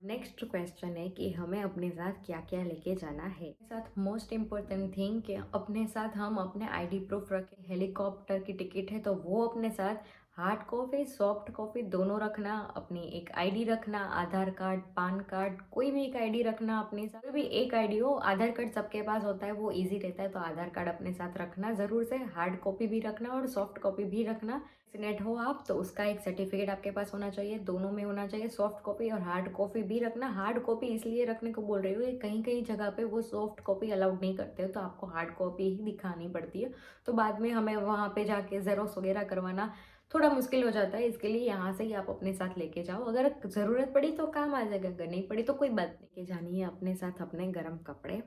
Next question है कि हमें अपने साथ क्या क्या लेके जाना है। अपने साथ मोस्ट इम्पोर्टेंट थिंग कि अपने साथ हम अपने आईडी प्रूफ रखें। हेलीकॉप्टर की टिकट है तो वो अपने साथ हार्ड कॉपी सॉफ्ट कॉपी दोनों रखना। अपनी एक आईडी रखना, आधार कार्ड, पान कार्ड, कोई भी एक आईडी रखना अपने साथ। कोई भी एक आईडी हो, आधार कार्ड सबके पास होता है, वो इजी रहता है, तो आधार कार्ड अपने साथ रखना जरूर से। हार्ड कॉपी भी रखना और सॉफ्ट कॉपी भी रखना। वैक्सीनेट हो आप तो उसका एक सर्टिफिकेट आपके पास होना चाहिए, दोनों में होना चाहिए। सॉफ्ट कॉपी और हार्ड कॉपी भी रखना। हार्ड कॉपी इसलिए रखने को बोल रही हूँ, कहीं कहीं जगह पे वो सॉफ्ट कॉपी अलाउड नहीं करते हो, तो आपको हार्ड कॉपी ही दिखानी पड़ती है। तो बाद में हमें वहाँ पे जाके जेरोक्स वगैरह करवाना थोड़ा मुश्किल हो जाता है, इसके लिए यहाँ से ही आप अपने साथ लेके जाओ। अगर ज़रूरत पड़ी तो काम आ जाएगा, अगर नहीं पड़ी तो कोई बात नहीं। लेके जानी है अपने साथ अपने गर्म कपड़े।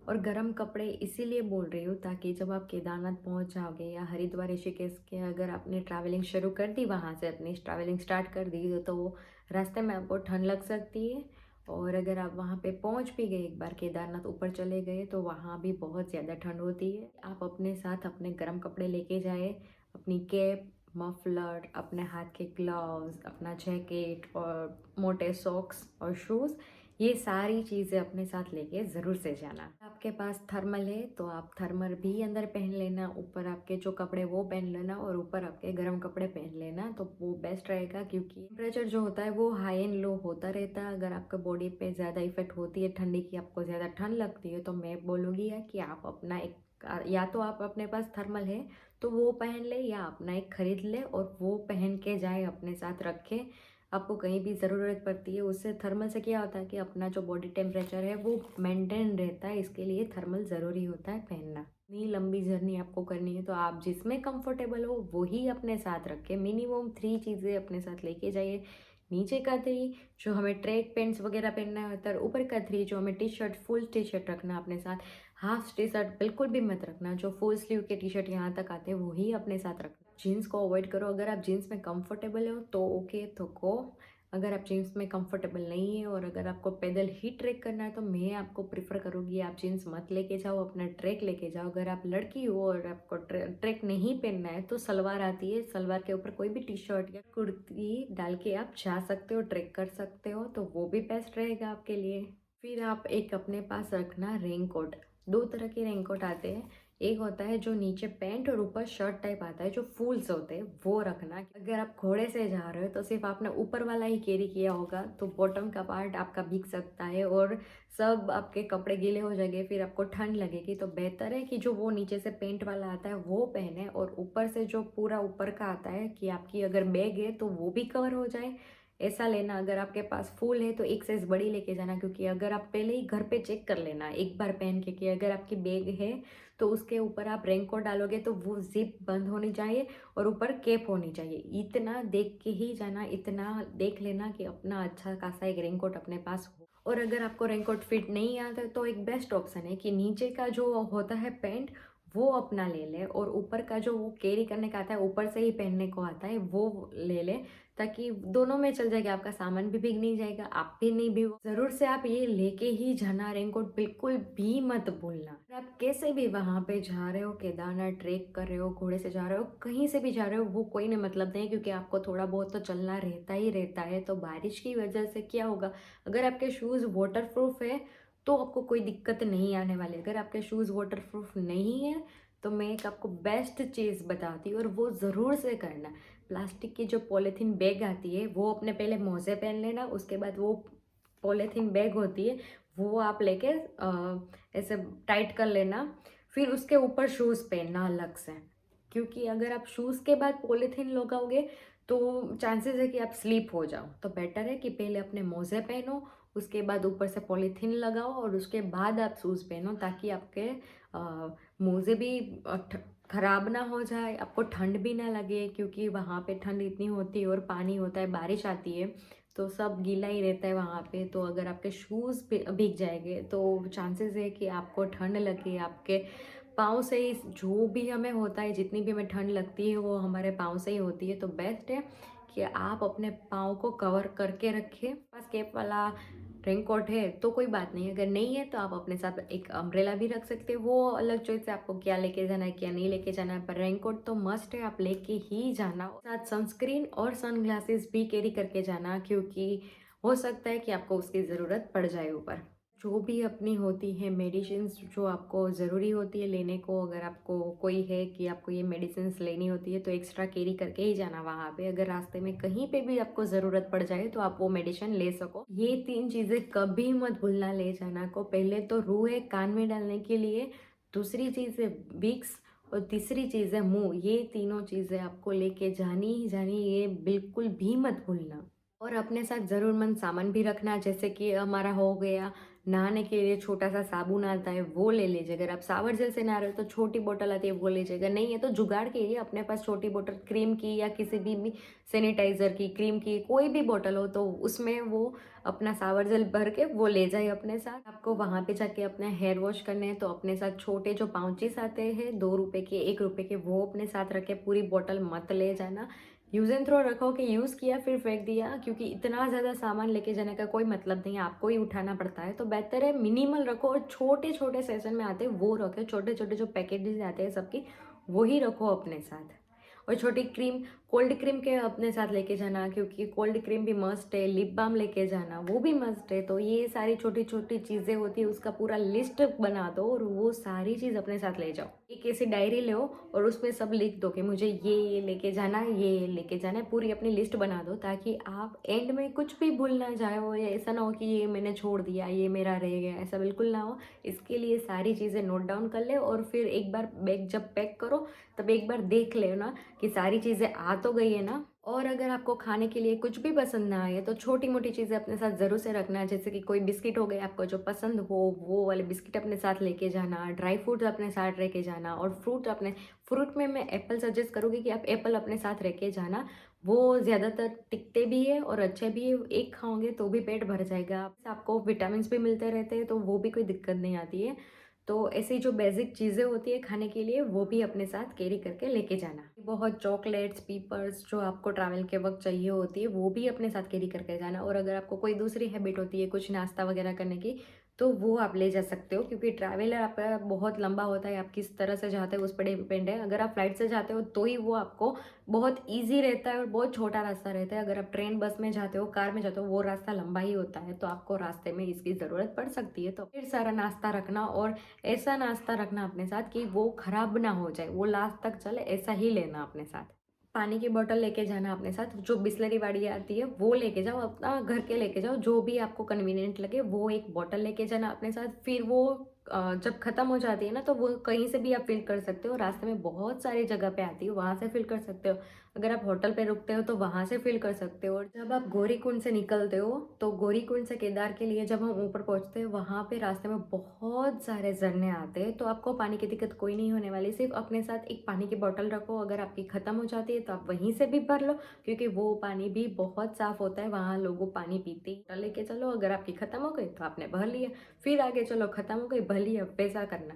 और गर्म कपड़े इसीलिए बोल रही हूँ ताकि जब आप केदारनाथ पहुँच जाओगे या हरिद्वार ऋषिकेश के अगर आपने ट्रैवलिंग शुरू कर दी, वहाँ से अपनी ट्रैवलिंग स्टार्ट कर दी, तो वो रास्ते में आपको ठंड लग सकती है। और अगर आप वहाँ पे पहुँच भी गए, एक बार केदारनाथ ऊपर चले गए, तो वहाँ भी बहुत ज़्यादा ठंड होती है। आप अपने साथ अपने गर्म कपड़े लेके जाए, अपनी कैप, मफलर, अपने हाथ के ग्लव्स, अपना जैकेट और मोटे सॉक्स और शूज़, ये सारी चीज़ें अपने साथ लेके ज़रूर से जाना। आपके पास थर्मल है तो आप थर्मल भी अंदर पहन लेना, ऊपर आपके जो कपड़े वो पहन लेना और ऊपर आपके गर्म कपड़े पहन लेना, तो वो बेस्ट रहेगा। क्योंकि टेम्परेचर जो होता है वो हाई एंड लो होता रहता है। अगर आपका बॉडी पे ज़्यादा इफेक्ट होती है ठंडी की, आपको ज़्यादा ठंड लगती है, तो मैं बोलूँगी कि आप अपना एक, या तो आप अपने पास थर्मल है तो वो पहन ले, या अपना एक खरीद ले और वो पहन के जाए, अपने साथ रखे। आपको कहीं भी ज़रूरत पड़ती है, उससे थर्मल से क्या होता है कि अपना जो बॉडी टेम्परेचर है वो मेंटेन रहता है, इसके लिए थर्मल ज़रूरी होता है पहनना। इतनी लंबी जर्नी आपको करनी है तो आप जिसमें कंफर्टेबल हो वही अपने साथ रखें। मिनिमम 3 चीज़ें अपने साथ लेके जाइए। नीचे का 3 जो हमें ट्रैक पैंट्स वगैरह पहनना होता है, ऊपर का 3 जो हमें T shirt, full T shirt रखना अपने साथ। हाफ टी शर्ट बिल्कुल भी मत रखना, जो फुल स्लीव के टी शर्ट यहाँ तक आते हैं वही अपने साथ रखना। जीन्स को अवॉइड करो। अगर आप जीन्स में कंफर्टेबल हो तो ओके, तो गो। अगर आप जीन्स में कंफर्टेबल नहीं है और अगर आपको पैदल ही ट्रैक करना है, तो मैं आपको प्रिफर करूँगी आप जीन्स मत लेके जाओ, अपना ट्रैक लेके जाओ। अगर आप लड़की हो और आपको ट्रैक नहीं पहनना है तो सलवार आती है, सलवार के ऊपर कोई भी टी शर्ट या कुर्ती डाल के आप जा सकते हो, ट्रैक कर सकते हो, तो वो भी बेस्ट रहेगा आपके लिए। फिर आप एक अपने पास रखना रेनकोट। 2 तरह के रेनकोट आते हैं, एक होता है जो नीचे पैंट और ऊपर शर्ट टाइप आता है, जो फूल्स होते हैं, वो रखना। अगर आप घोड़े से जा रहे हो तो सिर्फ आपने ऊपर वाला ही कैरी किया होगा, तो बॉटम का पार्ट आपका भीग सकता है और सब आपके कपड़े गीले हो जाएंगे, फिर आपको ठंड लगेगी। तो बेहतर है कि जो वो नीचे से पेंट वाला आता है वो पहने, और ऊपर से जो पूरा ऊपर का आता है कि आपकी अगर बैग है तो वो भी कवर हो जाए, ऐसा लेना। अगर आपके पास फुल है तो एक साइज बड़ी लेके जाना, क्योंकि अगर आप पहले ही घर पे चेक कर लेना एक बार पहन के कि अगर आपकी बैग है तो उसके ऊपर आप रेनकोट डालोगे तो वो जिप बंद होनी चाहिए और ऊपर कैप होनी चाहिए। इतना देख के ही जाना, इतना देख लेना कि अपना अच्छा खासा एक रेनकोट अपने पास हो। और अगर आपको रेनकोट फिट नहीं आता तो एक बेस्ट ऑप्शन है कि नीचे का जो होता है पैंट वो अपना ले ले, और ऊपर का जो वो कैरी करने का आता है, ऊपर से ही पहनने को आता है, वो ले ले, ताकि दोनों में चल जाएगा। आपका सामान भी भीग नहीं जाएगा, आप भी नहीं भीगो। जरूर से आप ये लेके ही जाना, रेनकोट बिल्कुल भी मत भूलना। अगर आप कैसे भी वहां पे जा रहे हो, केदारनाथ ट्रेक कर रहे हो, घोड़े से जा रहे हो, कहीं से भी जा रहे हो, वो कोई नहीं मतलब नहीं, क्योंकि आपको थोड़ा बहुत तो चलना रहता ही रहता है। तो बारिश की वजह से क्या होगा, अगर आपके शूज वाटर प्रूफ है तो आपको कोई दिक्कत नहीं आने वाली। अगर आपके शूज वाटर प्रूफ नहीं है तो मैं एक आपको बेस्ट चीज़ बताती हूँ, और वो ज़रूर से करना। प्लास्टिक की जो पॉलीथीन बैग आती है वो अपने पहले मोजे पहन लेना, उसके बाद वो पॉलीथीन बैग होती है वो आप लेके ऐसे टाइट कर लेना, फिर उसके ऊपर शूज़ पहनना अलग से। क्योंकि अगर आप शूज़ के बाद पॉलीथीन लगाओगे तो चांसेस है कि आप स्लीप हो जाओ, तो बेटर है कि पहले अपने मोजे पहनो, उसके बाद ऊपर से पॉलीथीन लगाओ और उसके बाद आप शूज़ पहनो, ताकि आपके मोजे भी खराब ना हो जाए, आपको ठंड भी ना लगे। क्योंकि वहाँ पे ठंड इतनी होती है और पानी होता है, बारिश आती है तो सब गीला ही रहता है वहाँ पे, तो अगर आपके शूज़ भीग जाएंगे तो चांसेस है कि आपको ठंड लगे। आपके पाँव से ही जो भी हमें होता है, जितनी भी हमें ठंड लगती है वो हमारे पाँव से ही होती है। तो बेस्ट है कि आप अपने पाँव को कवर करके रखें। बस कैप वाला रेनकोट है तो कोई बात नहीं, अगर नहीं है तो आप अपने साथ एक अम्ब्रेला भी रख सकते हो, वो अलग चॉइस है आपको क्या लेके जाना है क्या नहीं लेके जाना है, पर रेनकोट तो मस्ट है, आप लेके ही जाना। साथ सनस्क्रीन और सनग्लासेस भी कैरी करके जाना, क्योंकि हो सकता है कि आपको उसकी ज़रूरत पड़ जाए ऊपर। जो भी अपनी होती है मेडिसिन्स जो आपको ज़रूरी होती है लेने को, अगर आपको कोई है कि आपको ये मेडिसिन्स लेनी होती है तो एक्स्ट्रा कैरी करके ही जाना वहाँ पे। अगर रास्ते में कहीं पे भी आपको ज़रूरत पड़ जाए तो आप वो मेडिसिन ले सको। ये 3 चीज़ें कभी मत भूलना ले जाना को। पहले तो रूह है कान में डालने के लिए, दूसरी चीज़ है विक्स और तीसरी चीज़ है मुँह। ये तीनों चीज़ें आपको लेके जानी ही जानी, ये बिल्कुल भी मत भूलना। और अपने साथ ज़रूरतमंद सामान भी रखना, जैसे कि हमारा हो गया नहाने के लिए छोटा-सा साबुन आता है, वो ले लीजिए। अगर आप शावर जेल से नहा रहे हो तो छोटी बॉटल आती है, वो लीजिएगा। नहीं है तो जुगाड़ कीजिए, अपने पास छोटी बॉटल क्रीम की या किसी भी सैनिटाइज़र की, क्रीम की, कोई भी बॉटल हो तो उसमें वो अपना शावर जेल भर के वो ले जाइए अपने साथ। आपको वहाँ पे जाके अपना हेयर वॉश करने हैं तो अपने साथ छोटे जो पाउचेस आते हैं ₹2 के, ₹1 के, वो अपने साथ रखें। पूरी बॉटल मत ले जाना। यूज़ एंड थ्रो रखो कि यूज़ किया फिर फेंक दिया, क्योंकि इतना ज़्यादा सामान लेके जाने का कोई मतलब नहीं है, आपको ही उठाना पड़ता है। तो बेहतर है मिनिमल रखो और छोटे-छोटे सेशन में आते हैं वो रखो, छोटे-छोटे जो पैकेजेज़ आते हैं सबकी, वो ही रखो अपने साथ। और छोटी क्रीम, कोल्ड क्रीम के अपने साथ लेके जाना, क्योंकि कोल्ड क्रीम भी मस्ट है, लिप बाम लेके जाना वो भी मस्ट है। तो ये सारी छोटी-छोटी चीज़ें होती है, उसका पूरा लिस्ट बना दो और वो सारी चीज़ अपने साथ ले जाओ। एक ऐसी डायरी लो और उसमें सब लिख दो कि मुझे ये लेके जाना है, ये लेके जाना है, पूरी अपनी लिस्ट बना दो ताकि आप एंड में कुछ भी भूल ना जाओ या ऐसा ना हो कि ये मैंने छोड़ दिया, ये मेरा रह गया, ऐसा बिल्कुल ना हो। इसके लिए सारी चीज़ें नोट डाउन कर ले और फिर एक बार बैग जब पैक करो तब एक बार देख लेना कि सारी चीज़ें आ तो गई है ना। और अगर आपको खाने के लिए कुछ भी पसंद ना आए तो छोटी-मोटी चीज़ें अपने साथ ज़रूर से रखना, जैसे कि कोई बिस्किट हो गए आपको जो पसंद हो, वो वाले बिस्किट अपने साथ लेके जाना, ड्राई फ्रूट्स अपने साथ लेके जाना और फ्रूट में मैं एप्पल सजेस्ट करूँगी कि आप एप्पल अपने साथ लेके जाना। वो ज़्यादातर टिकते भी है और अच्छे भी है, एक खाओगे तो भी पेट भर जाएगा। आपको विटामिन्स भी मिलते रहते हैं तो वो भी कोई दिक्कत नहीं आती है। तो ऐसी जो बेसिक चीज़ें होती है खाने के लिए वो भी अपने साथ कैरी करके लेके जाना। बहुत चॉकलेट्स, पीपर्स जो आपको ट्रैवल के वक़्त चाहिए होती है वो भी अपने साथ कैरी करके जाना। और अगर आपको कोई दूसरी हैबिट होती है कुछ नाश्ता वग़ैरह करने की, तो वो आप ले जा सकते हो, क्योंकि ट्रैवल आपका बहुत लंबा होता है, आप किस तरह से जाते हो उस पर डिपेंड है। अगर आप फ्लाइट से जाते हो तो ही वो आपको बहुत ईज़ी रहता है और बहुत छोटा रास्ता रहता है। अगर आप ट्रेन, बस में जाते हो, कार में जाते हो, वो रास्ता लंबा ही होता है, तो आपको रास्ते में इसकी ज़रूरत पड़ सकती है। तो फिर सारा नाश्ता रखना और ऐसा नाश्ता रखना अपने साथ कि वो ख़राब ना हो जाए, वो लास्ट तक चले, ऐसा ही लेना अपने साथ। पानी की बॉटल लेके जाना अपने साथ, जो बिसलरी वाली आती है वो लेके जाओ, अपना घर के लेके जाओ, जो भी आपको कन्वीनिएंट लगे वो एक बॉटल लेके जाना अपने साथ। फिर वो जब ख़त्म हो जाती है ना तो वो कहीं से भी आप फ़िल कर सकते हो, रास्ते में बहुत सारी जगह पे आती है, वहाँ से फ़िल कर सकते हो। अगर आप होटल पे रुकते हो तो वहाँ से फ़िल कर सकते हो। और जब आप गौरीकुंड से निकलते हो तो गौरीकुंड से केदार के लिए जब हम ऊपर पहुँचते हैं, वहाँ पे रास्ते में बहुत सारे झरने आते हैं, तो आपको पानी की दिक्कत कोई नहीं होने वाली। सिर्फ अपने साथ एक पानी की बॉटल रखो, अगर आपकी ख़त्म हो जाती है तो आप वहीं से भी भर लो, क्योंकि वो पानी भी बहुत साफ़ होता है, वहाँ लोग पानी पीते ही। बॉटल लेके चलो, अगर आपकी ख़त्म हो गई तो आपने भर लिया, फिर आगे चलो, ख़त्म हो गई भर लिया, वैसा करना।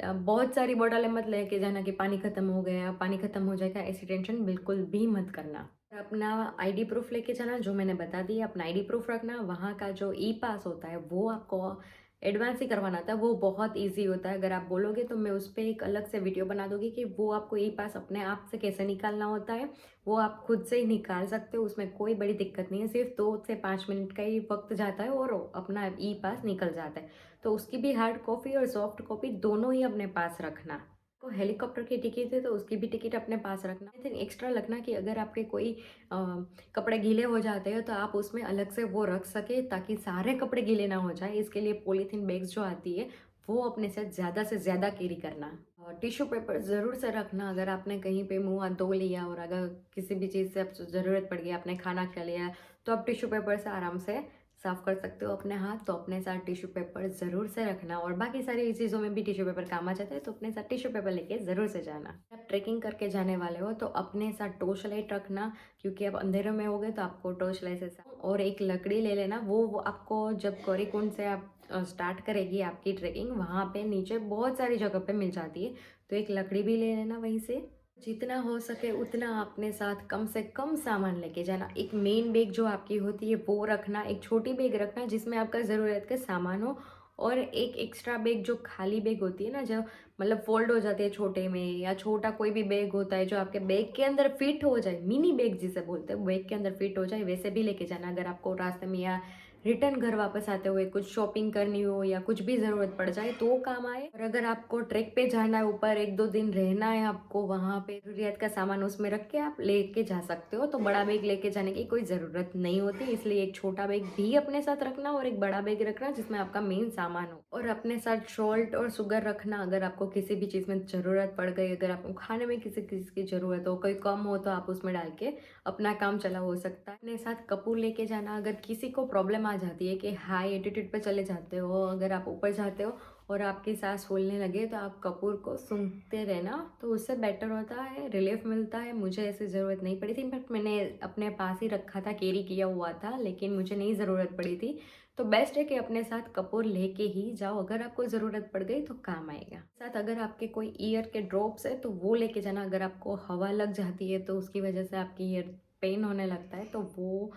बहुत सारी बॉटलें मत लेके जाना कि पानी ख़त्म हो गया, पानी ख़त्म हो जाएगा, ऐसी टेंशन बिल्कुल भी मत करना। अपना आईडी प्रूफ़ लेके जाना, जो मैंने बता दिया, अपना आईडी प्रूफ़ रखना। वहाँ का जो ई पास होता है वो आपको एडवांस ही करवाना था, वो बहुत ईज़ी होता है। अगर आप बोलोगे तो मैं उस पे एक अलग से वीडियो बना दूँगी कि वो आपको ई पास अपने आप से कैसे निकालना होता है। वो आप खुद से ही निकाल सकते हो, उसमें कोई बड़ी दिक्कत नहीं है, सिर्फ 2 से 5 मिनट का ही वक़्त जाता है और अपना ई पास निकल जाता है। तो उसकी भी हार्ड कॉपी और सॉफ्ट कॉपी दोनों ही अपने पास रखना। को हेलीकॉप्टर की टिकट है तो उसकी भी टिकट अपने पास रखना। आई थिंक एक्स्ट्रा रखना कि अगर आपके कोई कपड़े गीले हो जाते हैं तो आप उसमें अलग से वो रख सके, ताकि सारे कपड़े गीले ना हो जाए। इसके लिए पॉलीथीन बैग्स जो आती है वो अपने साथ ज़्यादा से ज़्यादा कैरी करना। और टिश्यू पेपर ज़रूर से रखना, अगर आपने कहीं पे मुँह हाथ धो लिया और अगर किसी भी चीज़ से आपको ज़रूरत पड़ गई, आपने खाना खा लिया, तो आप टिश्यू पेपर से आराम से साफ़ कर सकते हो अपने हाथ। तो अपने साथ टिश्यू पेपर ज़रूर से रखना, और बाकी सारी चीज़ों में भी टिश्यू पेपर काम आ जाता है, तो अपने साथ टिश्यू पेपर लेके ज़रूर से जाना। आप ट्रैकिंग करके जाने वाले हो तो अपने साथ टॉर्च लाइट रखना, क्योंकि आप अंधेरे में होगे तो आपको टॉर्च लाइट से और एक लकड़ी ले लेना। वो आपको जब गौरीकुंड से आप स्टार्ट करेगी आपकी ट्रैकिंग, वहाँ पे नीचे बहुत सारी जगह पे मिल जाती है, तो एक लकड़ी भी ले लेना वहीं से। जितना हो सके उतना अपने साथ कम से कम सामान लेके जाना। एक मेन बैग जो आपकी होती है वो रखना, एक छोटी बैग रखना जिसमें आपका ज़रूरत का सामान हो, और एक एक्स्ट्रा बैग जो खाली बैग होती है ना, जो मतलब फोल्ड हो जाती है छोटे में, या छोटा कोई भी बैग होता है जो आपके बैग के अंदर फिट हो जाए, मिनी बैग जिसे बोलते हैं, बैग के अंदर फिट हो जाए, वैसे भी लेके जाना अगर आपको रास्ते में या रिटर्न घर वापस आते हुए कुछ शॉपिंग करनी हो या कुछ भी ज़रूरत पड़ जाए तो काम आए। और अगर आपको ट्रैक पे जाना है, ऊपर 1-2 दिन रहना है आपको, वहाँ पे ज़रूरियात का सामान उसमें रख के आप लेके जा सकते हो। तो बड़ा बैग लेके जाने की कोई ज़रूरत नहीं होती, इसलिए एक छोटा बैग भी अपने साथ रखना और एक बड़ा बैग रखना जिसमें आपका मेन सामान हो। और अपने साथ सॉल्ट और शुगर रखना, अगर आपको किसी भी चीज़ में ज़रूरत पड़ गई, अगर आपको खाने में किसी चीज़ की ज़रूरत हो, कोई कम हो, तो आप उसमें डाल के अपना काम चला हो सकता है। अपने साथ कपूर लेके जाना, अगर किसी को प्रॉब्लम आ जाती है कि हाई एटीट्यूड पे चले जाते हो, अगर आप ऊपर जाते हो और आपकी सांस फूलने लगे, तो आप कपूर को सूंघते रहना, तो उससे बेटर होता है, रिलीफ मिलता है। मुझे ऐसी ज़रूरत नहीं पड़ी थी, बट मैंने अपने पास ही रखा था, कैरी किया हुआ था, लेकिन मुझे नहीं ज़रूरत पड़ी थी। तो बेस्ट है कि अपने साथ कपूर लेके ही जाओ, अगर आपको ज़रूरत पड़ गई तो काम आएगा। साथ अगर आपके कोई ईयर के ड्रॉप्स है तो वो लेके जाना, अगर आपको हवा लग जाती है तो उसकी वजह से आपकी ईयर पेन होने लगता है, तो वो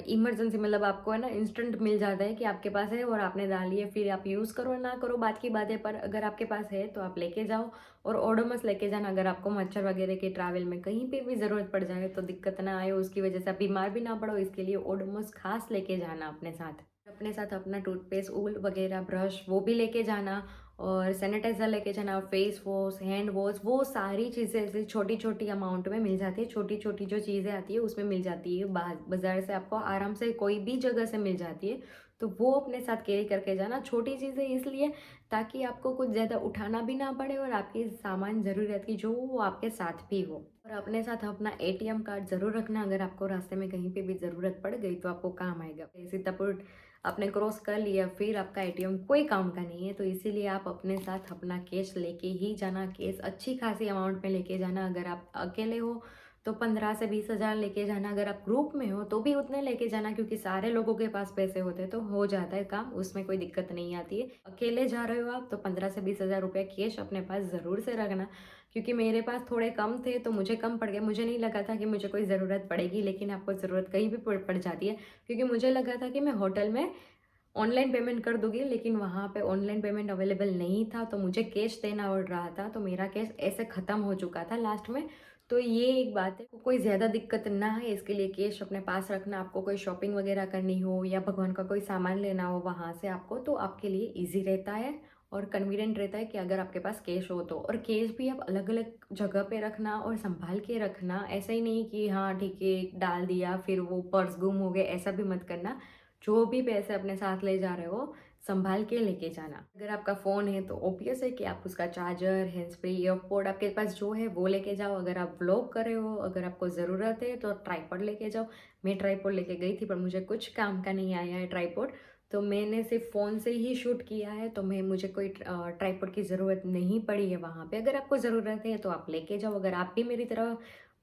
इमरजेंसी मतलब आपको है ना इंस्टेंट मिल जाता है कि आपके पास है और आपने डाली है, फिर आप यूज़ करो ना करो बात की बात है, पर अगर आपके पास है तो आप लेके जाओ। और ओडोमस लेके जाना, अगर आपको मच्छर वगैरह के ट्रैवल में कहीं पे भी ज़रूरत पड़ जाए तो दिक्कत ना आए, उसकी वजह से आप बीमार भी ना पड़ो, इसके लिए ओडोमस खास लेके जाना अपने साथ। अपने साथ अपना टूथपेस्ट, ऊल वगैरह, ब्रश वो भी लेके जाना, और सैनिटाइज़र लेके जाना, फेस वॉश, हैंड वॉश, वो सारी चीज़ें ऐसे छोटी-छोटी अमाउंट में मिल जाती है। छोटी-छोटी जो चीज़ें आती है उसमें मिल जाती है। बाज़ार से आपको आराम से कोई भी जगह से मिल जाती है। तो वो अपने साथ कैरी करके जाना। छोटी चीज़ें इसलिए ताकि आपको कुछ ज़्यादा उठाना भी ना पड़े और आपकी सामान ज़रूरत की जो वो आपके साथ भी हो। और अपने साथ अपना एटीएम कार्ड ज़रूर रखना, अगर आपको रास्ते में कहीं पे भी ज़रूरत पड़ गई तो आपको काम आएगा। सीतापुर आपने क्रॉस कर लिया, फिर आपका एटीएम कोई काम का नहीं है, तो इसीलिए आप अपने साथ अपना कैश लेके ही जाना। कैश अच्छी खासी अमाउंट में लेके जाना। अगर आप अकेले हो तो 15 से 20 हज़ार लेके जाना, अगर आप ग्रुप में हो तो भी उतने लेके जाना, क्योंकि सारे लोगों के पास पैसे होते हैं तो हो जाता है काम, उसमें कोई दिक्कत नहीं आती है। अकेले जा रहे हो आप तो 15 से 20 हज़ार रुपये कैश अपने पास ज़रूर से रखना, क्योंकि मेरे पास थोड़े कम थे तो मुझे कम पड़ गए। मुझे नहीं लगा था कि मुझे कोई ज़रूरत पड़ेगी, लेकिन आपको ज़रूरत कहीं भी पड़ जाती है, क्योंकि मुझे लगा था कि मैं होटल में ऑनलाइन पेमेंट कर दूँगी, लेकिन वहाँ पे ऑनलाइन पेमेंट अवेलेबल नहीं था, तो मुझे कैश देना पड़ रहा था, तो मेरा कैश ऐसे ख़त्म हो चुका था लास्ट में। तो ये एक बात है, कोई ज़्यादा दिक्कत ना है, इसके लिए कैश अपने पास रखना। आपको कोई शॉपिंग वगैरह करनी हो या भगवान का कोई सामान लेना हो वहाँ से आपको, तो आपके लिए ईज़ी रहता है और कन्वीनिएंट रहता है कि अगर आपके पास कैश हो तो। और कैश भी आप अलग-अलग जगह पे रखना और सँभाल के रखना, ऐसा ही नहीं कि हाँ ठीक है, डाल दिया फिर वो पर्स गुम हो गए, ऐसा भी मत करना। जो भी पैसे अपने साथ ले जा रहे हो, संभाल के लेके जाना। अगर आपका फ़ोन है तो ऑब्वियस है कि आप उसका चार्जर, हैंड्स फ्री, ईयरपॉड आपके पास जो है वो लेके जाओ। अगर आप व्लॉग कर रहे हो, अगर आपको ज़रूरत है तो ट्राइपॉड लेके जाओ। मैं ट्राइपॉड लेके गई थी पर मुझे कुछ काम का नहीं आया है ट्राइपॉड, तो मैंने सिर्फ फ़ोन से ही शूट किया है, तो मुझे कोई ट्राइपॉड की ज़रूरत नहीं पड़ी है वहाँ पे। अगर आपको ज़रूरत है तो आप लेके जाओ। अगर आप भी मेरी तरह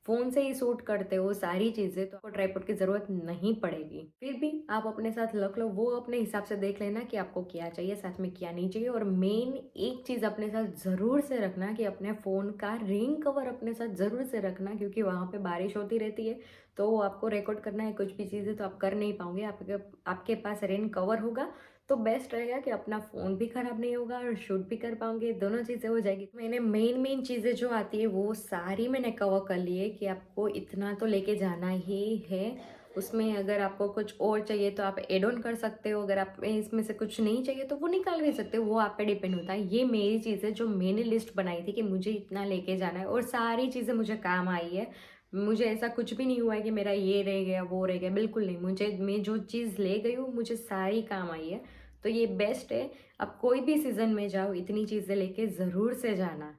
फ़ोन से ही शूट करते हो सारी चीज़ें, तो आपको ट्राइपॉड की ज़रूरत नहीं पड़ेगी। फिर भी आप अपने साथ रख लो, वो अपने हिसाब से देख लेना कि आपको क्या चाहिए, साथ में क्या नहीं चाहिए। और मेन एक चीज़ अपने साथ ज़रूर से रखना कि अपने फ़ोन का रेन कवर अपने साथ ज़रूर से रखना, क्योंकि वहाँ पे बारिश होती रहती है, तो वो आपको रिकॉर्ड करना है कुछ भी चीज़ें तो आप कर नहीं पाओगे। आपके पास रेन कवर होगा तो बेस्ट रहेगा कि अपना फ़ोन भी ख़राब नहीं होगा और शूट भी कर पाओगे, दोनों चीज़ें हो जाएगी। मैंने मेन चीज़ें जो आती है वो सारी मैंने कवर कर ली है कि आपको इतना तो लेके जाना ही है। उसमें अगर आपको कुछ और चाहिए तो आप ऐड ऑन कर सकते हो, अगर आप इसमें से कुछ नहीं चाहिए तो वो निकाल भी सकते हो, वो आप पे डिपेंड होता है। ये मेरी चीज़ें जो मैंने लिस्ट बनाई थी कि मुझे इतना लेके जाना है, और सारी चीज़ें मुझे काम आई है। मुझे ऐसा कुछ भी नहीं हुआ है कि मेरा ये रह गया, वो रह गया, बिल्कुल नहीं। मैं जो चीज़ ले गई हूँ मुझे सारी काम आई है। तो ये बेस्ट है, आप कोई भी सीज़न में जाओ इतनी चीज़ें लेके ज़रूर से जाना।